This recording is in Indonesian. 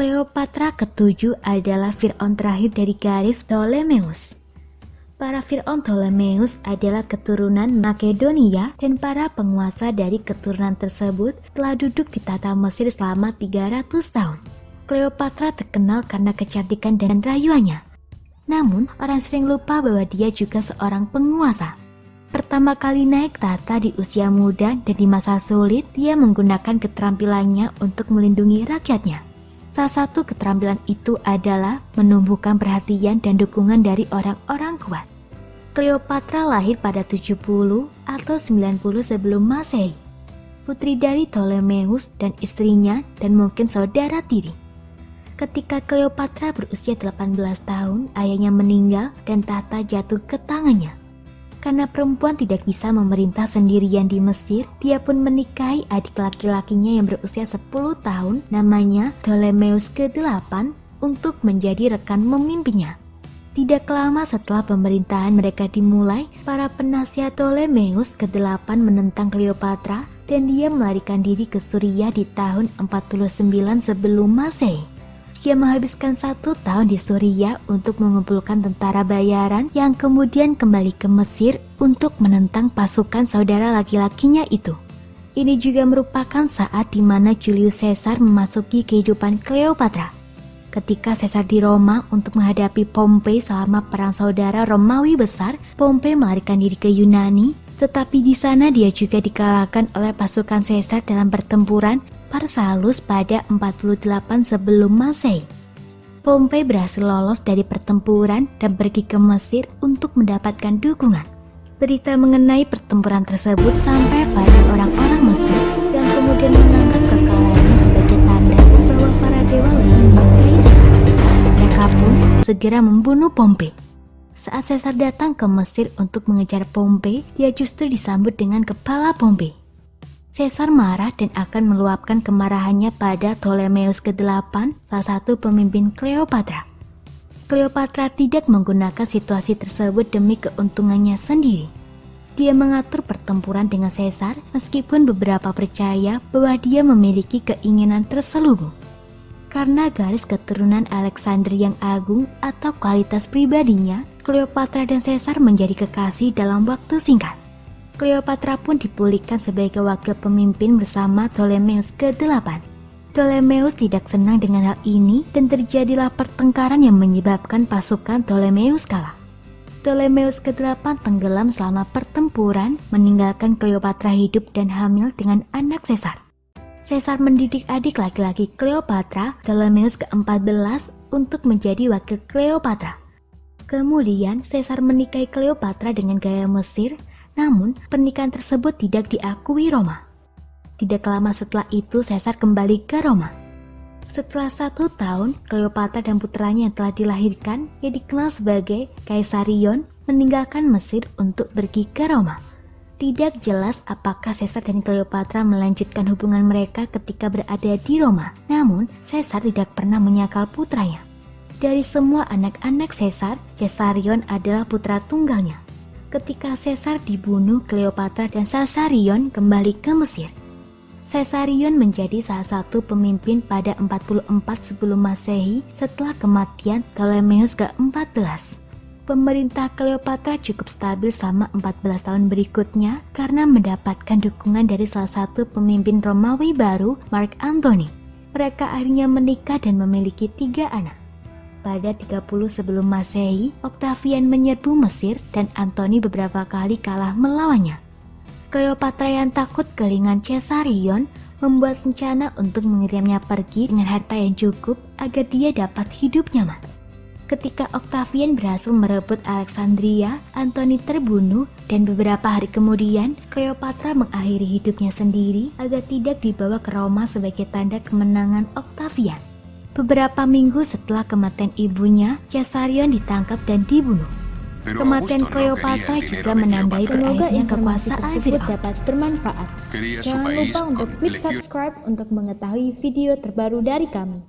Cleopatra ketujuh adalah Fir'aun terakhir dari garis Ptolemeus. Para Fir'aun Ptolemeus adalah keturunan Makedonia dan para penguasa dari keturunan tersebut telah duduk di tata Mesir selama 300 tahun. Cleopatra terkenal karena kecantikan dan rayuannya. Namun, orang sering lupa bahwa dia juga seorang penguasa. Pertama kali naik tahta di usia muda dan di masa sulit, dia menggunakan keterampilannya untuk melindungi rakyatnya. Salah satu keterampilan itu adalah menumbuhkan perhatian dan dukungan dari orang-orang kuat. Cleopatra lahir pada 70 atau 90 sebelum Masehi. Putri dari Ptolemeus dan istrinya dan mungkin saudara tiri. Ketika Cleopatra berusia 18 tahun, ayahnya meninggal dan tahta jatuh ke tangannya. Karena perempuan tidak bisa memerintah sendirian di Mesir, dia pun menikahi adik laki-lakinya yang berusia 10 tahun, namanya Ptolemeus ke-8, untuk menjadi rekan memimpinnya. Tidak lama setelah pemerintahan mereka dimulai, para penasihat Ptolemeus ke-8 menentang Cleopatra dan dia melarikan diri ke Suriah di tahun 49 sebelum Masehi. Dia menghabiskan 1 tahun di Suriah untuk mengumpulkan tentara bayaran yang kemudian kembali ke Mesir untuk menentang pasukan saudara laki-lakinya itu. Ini juga merupakan saat di mana Julius Caesar memasuki kehidupan Cleopatra. Ketika Caesar di Roma untuk menghadapi Pompei selama perang saudara Romawi besar, Pompei melarikan diri ke Yunani, tetapi di sana dia juga dikalahkan oleh pasukan Caesar dalam pertempuran Pharsalus pada 48 sebelum Masehi. Pompei berhasil lolos dari pertempuran dan pergi ke Mesir untuk mendapatkan dukungan. Berita mengenai pertempuran tersebut sampai pada orang-orang Mesir yang kemudian menangkap kekalahannya sebagai tanda bahwa para dewa lebih menyukai Caesar. Mereka pun segera membunuh Pompei. Saat Caesar datang ke Mesir untuk mengejar Pompei, dia justru disambut dengan kepala Pompei. Caesar marah dan akan meluapkan kemarahannya pada Ptolemeus ke-8, salah satu pemimpin Cleopatra. Cleopatra tidak menggunakan situasi tersebut demi keuntungannya sendiri. Dia mengatur pertempuran dengan Caesar meskipun beberapa percaya bahwa dia memiliki keinginan terselubung. Karena garis keturunan Alexander yang agung atau kualitas pribadinya, Cleopatra dan Caesar menjadi kekasih dalam waktu singkat. Cleopatra pun dipulihkan sebagai wakil pemimpin bersama Ptolemeus ke-8. Ptolemeus tidak senang dengan hal ini dan terjadilah pertengkaran yang menyebabkan pasukan Ptolemeus kalah. Ptolemeus ke-8 tenggelam selama pertempuran, meninggalkan Cleopatra hidup dan hamil dengan anak Caesar. Caesar mendidik adik laki-laki Cleopatra, Ptolemeus ke-14, untuk menjadi wakil Cleopatra. Kemudian Caesar menikahi Cleopatra dengan gaya Mesir, namun pernikahan tersebut tidak diakui Roma. Tidak lama setelah itu Caesar kembali ke Roma. Setelah 1 tahun, Cleopatra dan putranya yang telah dilahirkan, yang dikenal sebagai Kaisarion, meninggalkan Mesir untuk pergi ke Roma. Tidak jelas apakah Caesar dan Cleopatra melanjutkan hubungan mereka ketika berada di Roma. Namun, Caesar tidak pernah menyakal putranya. Dari semua anak-anak Caesar, Caesarion adalah putra tunggalnya. Ketika Caesar dibunuh, Cleopatra dan Caesarion kembali ke Mesir. Caesarion menjadi salah satu pemimpin pada 44 sebelum Masehi setelah kematian Ptolemeus ke-14. Pemerintah Cleopatra cukup stabil selama 14 tahun berikutnya karena mendapatkan dukungan dari salah satu pemimpin Romawi baru, Mark Antony. Mereka akhirnya menikah dan memiliki 3 anak. Pada 30 sebelum Masehi, Octavian menyerbu Mesir dan Antony beberapa kali kalah melawannya. Cleopatra yang takut kehilangan Caesarion membuat rencana untuk mengirimnya pergi dengan harta yang cukup agar dia dapat hidup nyaman. Ketika Octavian berhasil merebut Alexandria, Antony terbunuh dan beberapa hari kemudian Cleopatra mengakhiri hidupnya sendiri agar tidak dibawa ke Roma sebagai tanda kemenangan Octavian. Beberapa minggu setelah kematian ibunya, Caesarion ditangkap dan dibunuh. Kematian Cleopatra juga menandai berakhirnya kekuasaan Fir'aun. Dapat bermanfaat. Jangan lupa untuk klik subscribe untuk mengetahui video terbaru dari kami.